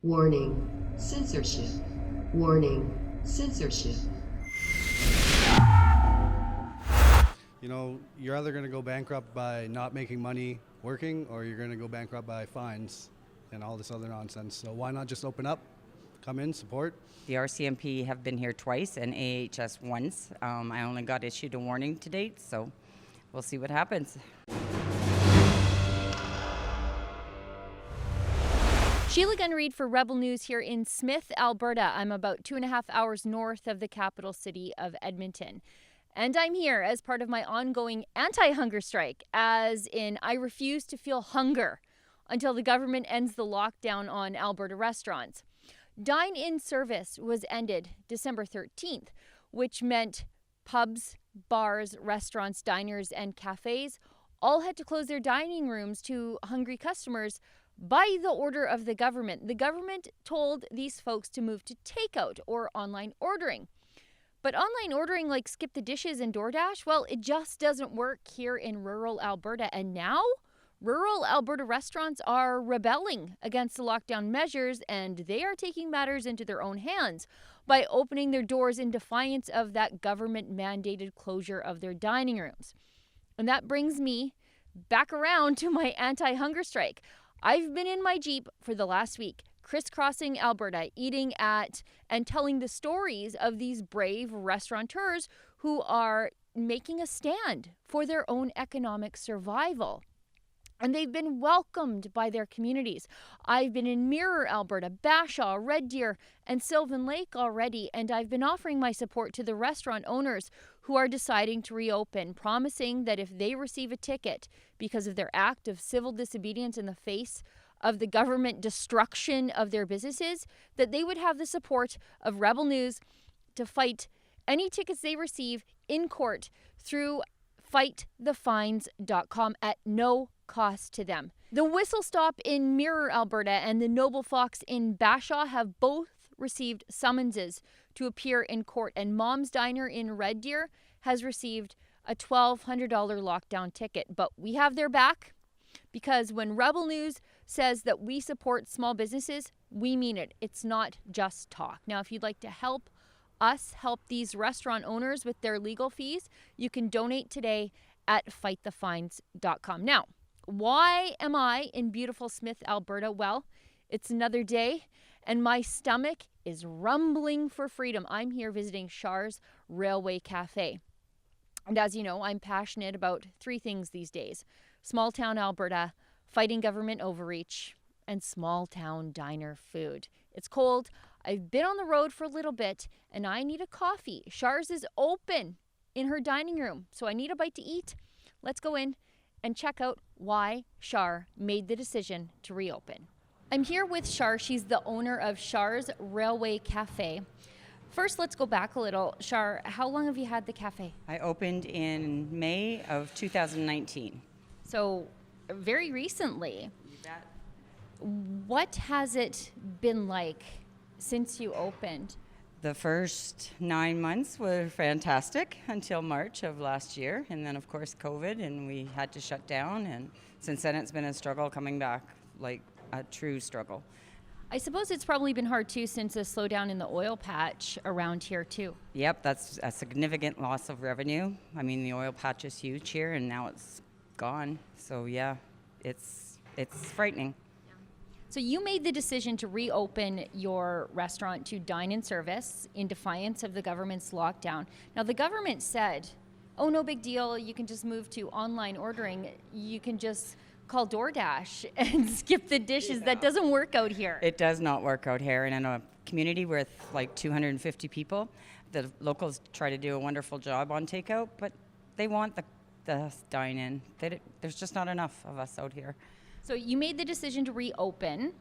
Warning, censorship. Warning, censorship. You know, you're either going to go bankrupt by not making money working, or you're going to go bankrupt by fines and all this other nonsense. So why not just open up, come in, support? The RCMP have been here twice and AHS once. I only got issued a warning to date, so we'll see what happens. Sheila Gunn Reid for Rebel News here in Smith, Alberta. I'm about 2.5 hours north of the capital city of Edmonton. And I'm here as part of my ongoing anti-hunger strike, as in I refuse to feel hunger until the government ends the lockdown on Alberta restaurants. Dine-in service was ended December 13th, which meant pubs, bars, restaurants, diners, and cafes all had to close their dining rooms to hungry customers by the order of the government. The government told these folks to move to takeout or online ordering. But online ordering like Skip the Dishes and DoorDash, well, it just doesn't work here in rural Alberta. And now, rural Alberta restaurants are rebelling against the lockdown measures, and they are taking matters into their own hands by opening their doors in defiance of that government-mandated closure of their dining rooms. And that brings me back around to my anti-hunger strike. I've been in my Jeep for the last week, crisscrossing Alberta, eating at and telling the stories of these brave restaurateurs who are making a stand for their own economic survival. And they've been welcomed by their communities. I've been in Mirror, Alberta, Bashaw, Red Deer, and Sylvan Lake already, and I've been offering my support to the restaurant owners who are deciding to reopen, promising that if they receive a ticket because of their act of civil disobedience in the face of the government destruction of their businesses, that they would have the support of Rebel News to fight any tickets they receive in court through fightthefines.com at no cost to them. The Whistle Stop in Mirror, Alberta, and the Noble Fox in Bashaw have both received summonses to appear in court, and Mom's Diner in Red Deer has received a $1,200 lockdown ticket. But we have their back, because when Rebel News says that we support small businesses, we mean it. It's not just talk. Now, if you'd like to help us help these restaurant owners with their legal fees, you can donate today at fightthefines.com. Now, why am I in beautiful Smith, Alberta? Well, it's another day, and my stomach is rumbling for freedom. I'm here visiting Char's Railway Cafe. And as you know, I'm passionate about three things these days: small town Alberta, fighting government overreach, and small town diner food. It's cold. I've been on the road for a little bit, and I need a coffee. Char's is open in her dining room, so I need a bite to eat. Let's go in and check out why Char made the decision to reopen. I'm here with Char. She's the owner of Char's Railway Cafe. First, let's go back a little. Char, how long have you had the cafe? I opened in May of 2019. So, very recently. You bet. What has it been like since you opened? The first 9 months were fantastic until March of last year, and then of course COVID, and we had to shut down, and since then it's been a struggle coming back, like a true struggle. I suppose it's probably been hard too since the slowdown in the oil patch around here too. Yep, that's a significant loss of revenue. I mean, the oil patch is huge here, and now it's gone. So yeah, it's frightening. So you made the decision to reopen your restaurant to dine-in service in defiance of the government's lockdown. Now, the government said, oh, no big deal, you can just move to online ordering. You can just call DoorDash and skip the dishes. Yeah. That doesn't work out here. It does not work out here. And in a community with like 250 people, the locals try to do a wonderful job on takeout, but they want the dine-in. There's just not enough of us out here. So you made the decision to reopen.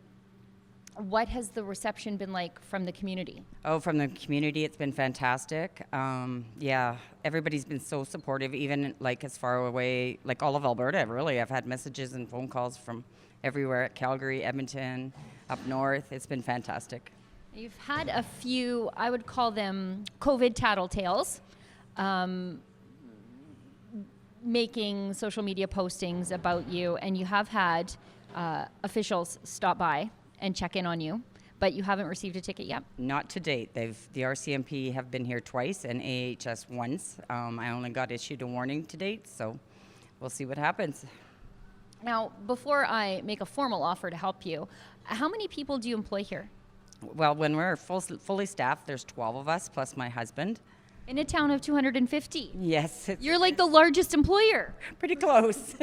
What has the reception been like from the community? Oh, from the community, it's been fantastic. Yeah, everybody's been so supportive, even like as far away, like all of Alberta, really. I've had messages and phone calls from everywhere at Calgary, Edmonton, up north. It's been fantastic. You've had a few, I would call them COVID tattletales. Making social media postings about you, and you have had officials stop by and check in on you. but you haven't received a ticket yet? Not to date. The RCMP have been here twice and AHS once. I only got issued a warning to date, so we'll see what happens. Now, before I make a formal offer to help you, how many people do you employ here? Well, when we're fully staffed, there's 12 of us plus my husband. In a town of 250. Yes, it's You're like the largest employer. pretty close.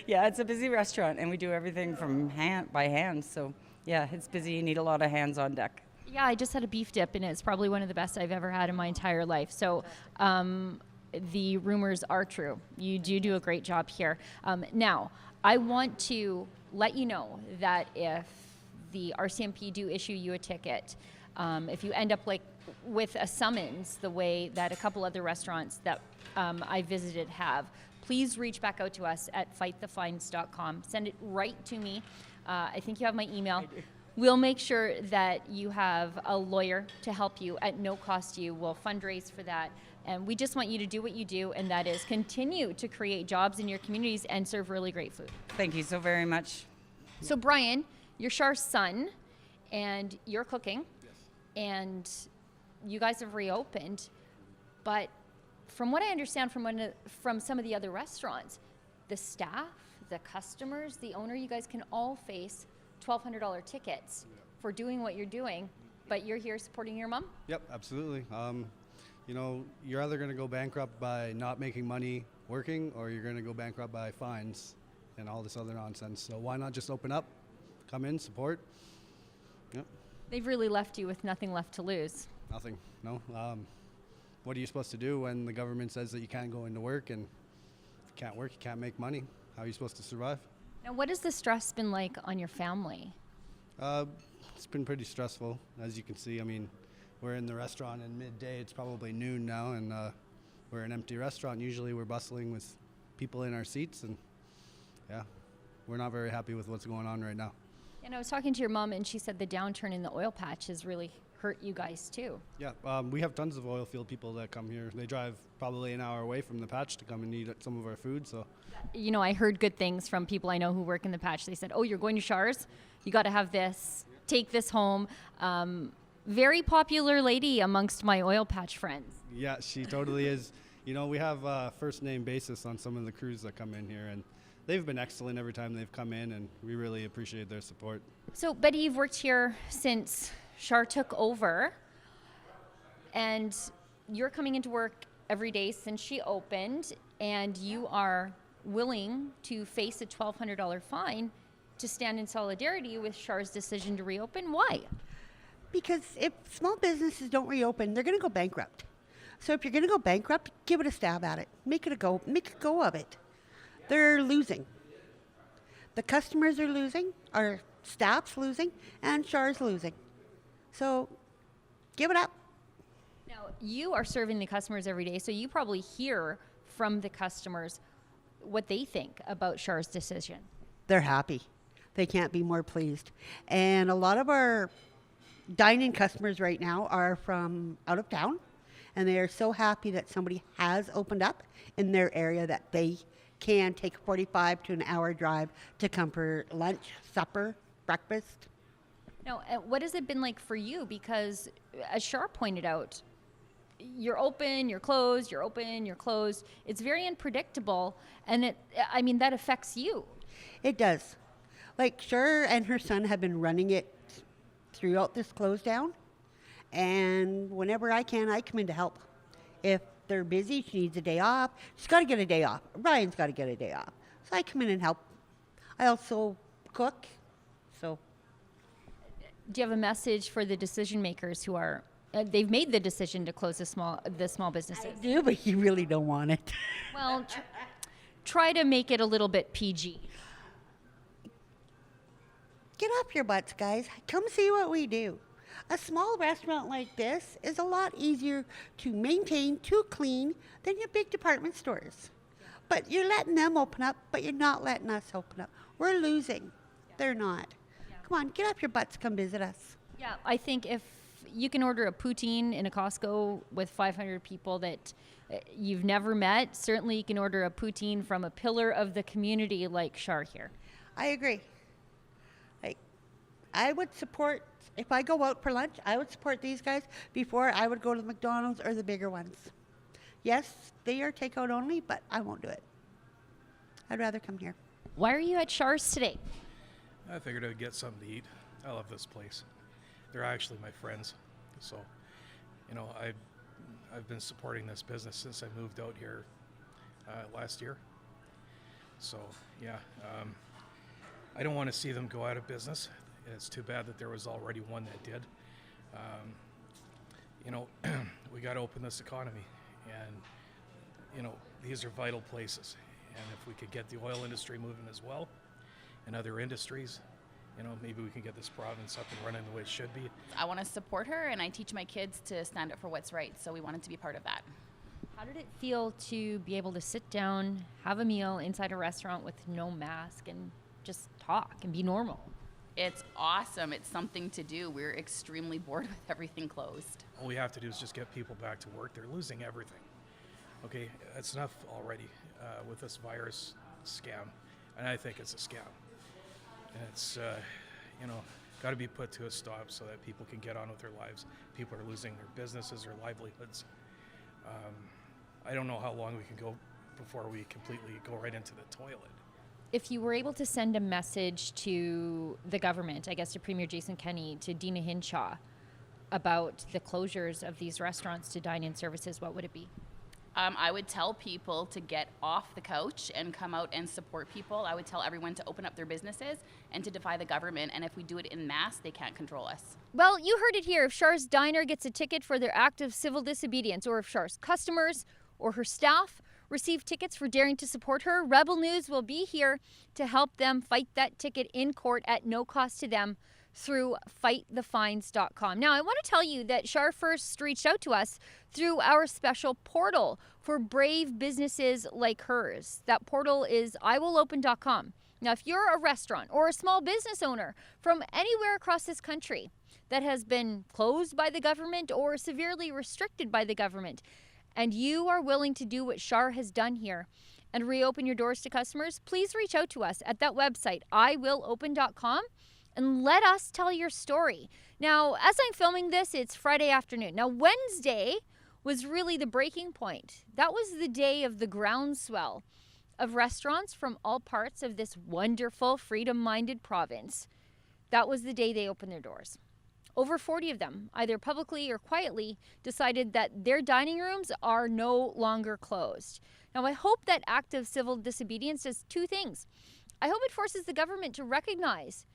Yeah, it's a busy restaurant, and we do everything from by hand. So, yeah, it's busy. You need a lot of hands on deck. Yeah, I just had a beef dip, and it's probably one of the best I've ever had in my entire life. So the rumors are true. You do a great job here. Now, I want to let you know that if the RCMP do issue you a ticket, if you end up like with a summons, the way that a couple other restaurants that I visited have, please reach back out to us at fightthefines.com. Send it right to me. I think you have my email. We'll make sure that you have a lawyer to help you at no cost to you. We'll fundraise for that. And we just want you to do what you do, and that is continue to create jobs in your communities and serve really great food. Thank you so very much. So, Brian, you're Char's son, and you're cooking, and you guys have reopened. But from what I understand from some of the other restaurants, the staff, the customers, the owner, you guys can all face $1,200 tickets for doing what you're doing, but you're here supporting your mom? Yep, absolutely. You know, you're either going to go bankrupt by not making money working, or you're going to go bankrupt by fines and all this other nonsense. So why not just open up, come in, support? Yep. They've really left you with nothing left to lose. Nothing. No. What are you supposed to do when the government says that you can't go into work, and if you can't work, you can't make money? How are you supposed to survive? Now, what has the stress been like on your family? It's been pretty stressful, as you can see. I mean, we're in the restaurant in midday. It's probably noon now, and we're an empty restaurant. Usually we're bustling with people in our seats, and yeah, we're not very happy with what's going on right now. And I was talking to your mom, and she said the downturn in the oil patch has really hurt you guys too. Yeah, we have tons of oil field people that come here. They drive probably an hour away from the patch to come and eat some of our food. So, you know, I heard good things from people I know who work in the patch. They said, "Oh, you're going to Char's? You got to have this. Take this home." Very popular lady amongst my oil patch friends. Yeah, she totally is. You know, we have first name basis on some of the crews that come in here, and they've been excellent every time they've come in, and we really appreciate their support. So, Betty, you've worked here since Char took over, and you're coming into work every day since she opened, and you are willing to face a $1,200 fine to stand in solidarity with Char's decision to reopen. Why? Because if small businesses don't reopen, they're going to go bankrupt. So if you're going to go bankrupt, give it a stab at it. Make a go of it. They're losing. The customers are losing, our staff's losing, and Char's losing. So give it up. Now, you are serving the customers every day, so you probably hear from the customers what they think about Char's decision. They're happy. They can't be more pleased. And a lot of our dine-in customers right now are from out of town, and they are so happy that somebody has opened up in their area that they can take a 45 to an hour drive to come for lunch, supper, breakfast. Now, what has it been like for you? Because as Char pointed out, you're open, you're closed, you're open, you're closed. It's very unpredictable, and that affects you. It does. Like Char and her son have been running it throughout this close down, and whenever I can, I come in to help. If they're busy, she needs a day off, she's got to get a day off. Ryan's got to get a day off. So I come in and help. I also cook. So, do you have a message for the decision makers who are they've made the decision to close the small businesses? I do, but you really don't want it. Well, try to make it a little bit PG. Get off your butts, guys. Come see what we do. A small restaurant like this is a lot easier to maintain, to clean, than your big department stores. But you're letting them open up, but you're not letting us open up. We're losing. They're not. Come on, get off your butts, come visit us. Yeah, I think if you can order a poutine in a Costco with 500 people that you've never met, certainly you can order a poutine from a pillar of the community like Char here. I agree. I would support if I go out for lunch, I would support these guys before I would go to the McDonald's or the bigger ones. Yes, they are takeout only, but I won't do it. I'd rather come here. Why are you at Char's today? I figured I'd get something to eat. I love this place. They're actually my friends. So, you know, I've been supporting this business since I moved out here last year. So, yeah, I don't want to see them go out of business. It's too bad that there was already one that did. You know, we got to open this economy, and, you know, these are vital places. And if we could get the oil industry moving as well, and other industries, you know, maybe we can get this province up and running the way it should be. I want to support her, and I teach my kids to stand up for what's right, so we wanted to be part of that. How did it feel to be able to sit down, have a meal inside a restaurant with no mask and just talk and be normal? It's awesome. It's something to do. We're extremely bored with everything closed. All we have to do is just get people back to work. They're losing everything. Okay, that's enough already with this virus scam, and I think it's a scam. And it's, you know, got to be put to a stop so that people can get on with their lives. People are losing their businesses, their livelihoods. I don't know how long we can go before we completely go right into the toilet. If you were able to send a message to the government, I guess to Premier Jason Kenney, to Dina Hinshaw, about the closures of these restaurants to dine-in services, what would it be? I would tell people to get off the couch and come out and support people. I would tell everyone to open up their businesses and to defy the government. And if we do it in mass, they can't control us. Well, you heard it here. If Char's Diner gets a ticket for their act of civil disobedience, or if Char's customers or her staff receive tickets for daring to support her, Rebel News will be here to help them fight that ticket in court at no cost to them through fightthefines.com. Now, I want to tell you that Char first reached out to us through our special portal for brave businesses like hers. That portal is iwillopen.com. Now, if you're a restaurant or a small business owner from anywhere across this country that has been closed by the government or severely restricted by the government, and you are willing to do what Char has done here and reopen your doors to customers, please reach out to us at that website, iwillopen.com. and let us tell your story. Now, as I'm filming this, it's Friday afternoon. Now, Wednesday was really the breaking point. That was the day of the groundswell of restaurants from all parts of this wonderful, freedom-minded province. That was the day they opened their doors. Over 40 of them, either publicly or quietly, decided that their dining rooms are no longer closed. Now, I hope that act of civil disobedience does two things. I hope it forces the government to recognize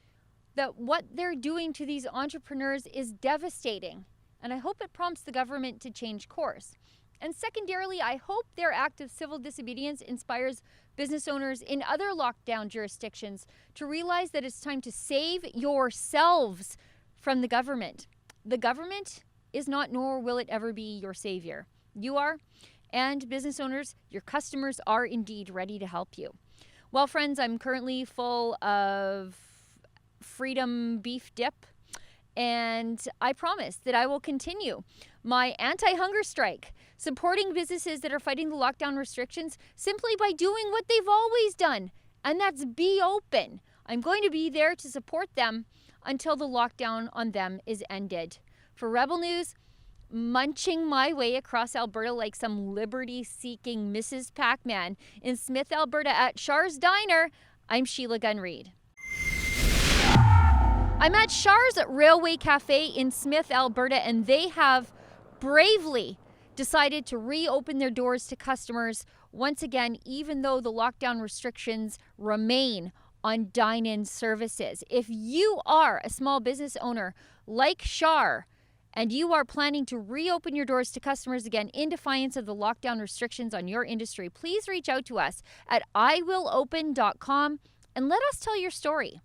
that what they're doing to these entrepreneurs is devastating. And I hope it prompts the government to change course. And secondarily, I hope their act of civil disobedience inspires business owners in other lockdown jurisdictions to realize that it's time to save yourselves from the government. The government is not, nor will it ever be, your savior. You are, and business owners, your customers are indeed ready to help you. Well, friends, I'm currently full of freedom beef dip, and I promise that I will continue my anti-hunger strike, supporting businesses that are fighting the lockdown restrictions simply by doing what they've always done, and that's be open. I'm going to be there to support them until the lockdown on them is ended. For Rebel News, munching my way across Alberta like some liberty-seeking Mrs. Pac-Man in Smith, Alberta at Char's Diner, I'm Sheila Gunn Reid. I'm at Char's Railway Cafe in Smith, Alberta, and they have bravely decided to reopen their doors to customers once again, even though the lockdown restrictions remain on dine-in services. If you are a small business owner like Char, and you are planning to reopen your doors to customers again in defiance of the lockdown restrictions on your industry, please reach out to us at iwillopen.com and let us tell your story.